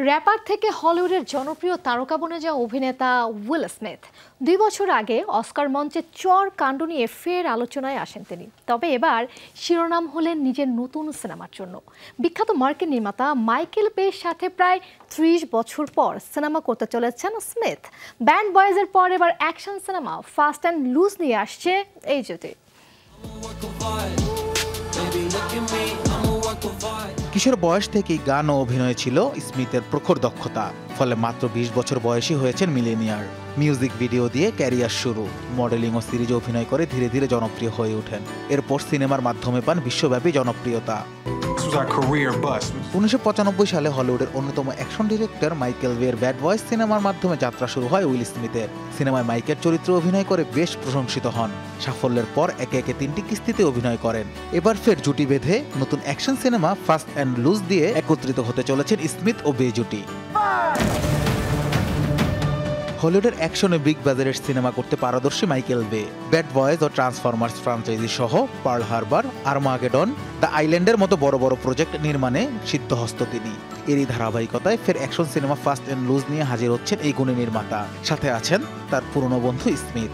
Wrapper থেকে হলিউডের জনপ্রিয় তারকা বনে যাওয়া অভিনেতা উইল স্মিথ 2 বছর আগে অস্কার মঞ্চে চর কাণ্ড নিয়ে ফের আলোচনায় আসেন তিনি। তবে এবার শিরোনাম হলেন নিজের নতুন সিনেমার জন্য। বিখ্যাত মার্কিন নির্মাতা মাইকেল বের সাথে প্রায় 30 বছর পর সিনেমা করতে চলেছেন স্মিথ। ব্যাড বয়েজের পর এবার action cinema fast and loose নিয়ে আসছে এই জুটি। কিশোর বয়স থেকেই গান ও অভিনয় ছিল স্মিথের প্রখর দক্ষতা। ফলে মাত্র 20 বছর বয়সী হয়েছেন মিলেনিয়ার। মিউজিক ভিডিও দিয়ে ক্যারিয়ার শুরু, মডেলিং ও সিরিজে অভিনয় করে ধীরে ধীরে জনপ্রিয় হয়ে ওঠেন। এরপর সিনেমার মাধ্যমে পান বিশ্বব্যাপী জনপ্রিয়তা। 1995 সালে হলিউডের অন্যতম অ্যাকশন ডিরেক্টর মাইকেল বের ব্যাড বয়েজ সিনেমার মাধ্যমে যাত্রা শুরু হয় উইল স্মিথের। সিনেমায় মাইকের চরিত্রে অভিনয় করে বেশ প্রশংসিত হন। সাফল্যের পর একে একে 3টি কিস্তিতে অভিনয় করেন। এবার ফের জুটি বেঁধে নতুন action cinema fast and loose দিয়ে একত্রিত হতে চলেছেন স্মিথ ও বে জুটি। হলিউডের অ্যাকশনে বিগ বাজারের সিনেমা করতে পারদর্শী মাইকেল বে ব্যাড বয়েজ ও ট্রান্সফরমার্স ফ্রাঞ্চাইজি সহ পার্ল হারবার, আর্মাগেডন, দ্য আইল্যান্ডের মতো বড় বড় প্রজেক্ট নির্মাণে সিদ্ধহস্ত তিনি। এরই ধারাবাহিকতায় ফের action cinema fast and loose নিয়ে হাজির হচ্ছেন এই গুণী নির্মাতা। সাথে আছেন তার পুরনো বন্ধু স্মিথ।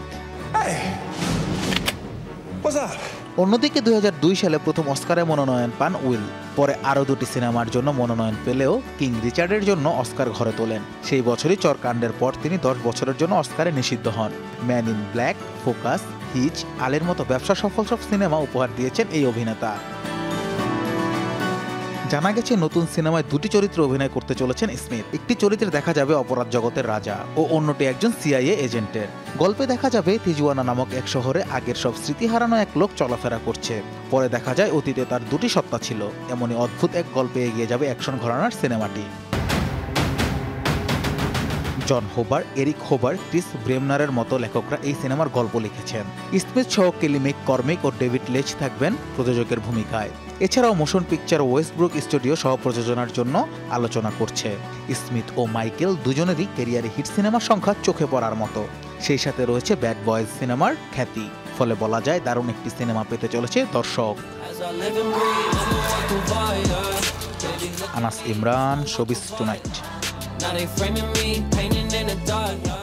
অন্যদিকে 2002 সালে প্রথম অস্কারে মনোনয়ন পান উইল। পরে আরও 2টি সিনেমার জন্য মনোনয়ন পেলেও কিং রিচার্ডের জন্য অস্কার ঘরে তোলেন। সেই বছরই চরকাণ্ডের পর তিনি 10 বছরের জন্য অস্কারে নিষিদ্ধ হন। ম্যান ইন ব্ল্যাক, ফোকাস, হিচ, আলের মতো ব্যবসা সফল সব সিনেমা উপহার দিয়েছেন এই অভিনেতা। জানা গেছে নতুন সিনেমায় 2টি চরিত্রে অভিনয় করতে চলেছেন স্মিথ। একটি চরিত্রে দেখা যাবে অপরাধ জগতের রাজা ও অন্যটি একজন CIA এজেন্টের। গল্পে দেখা যাবে তিজুয়ানা নামক এক শহরে আগের সব স্মৃতি হারানো এক লোক চলাফেরা করছে। পরে দেখা যায় অতীতে তার 2টি সত্তা ছিল। এমনই অদ্ভুত এক গল্পে এগিয়ে যাবে অ্যাকশন ঘরানার সিনেমাটি। জন হোবার, এরিক হোবার, ক্রিস ব্রেমনারের মতো লেখকরা এই সিনেমার গল্প লিখেছেন। স্মিথ সহ কেলি ম্যাককর্মিক ও ডেভিড লেচ থাকবেন প্রযোজকের ভূমিকায়। এছাড়াও মোশন পিকচার ওয়েস্টব্রুক স্টুডিও সহ প্রযোজনার জন্য আলোচনা করছে। স্মিথ ও মাইকেল দুজনেরই ক্যারিয়ারে হিট সিনেমার সংখ্যা চোখে পড়ার মতো। সেই সাথে রয়েছে ব্যাড বয়েজ সিনেমার খ্যাতি। ফলে বলা যায় দারুণ একটি সিনেমা পেতে চলেছে দর্শক। Anas Imran, showbiz tonight. Now they framing me, painting in the dark.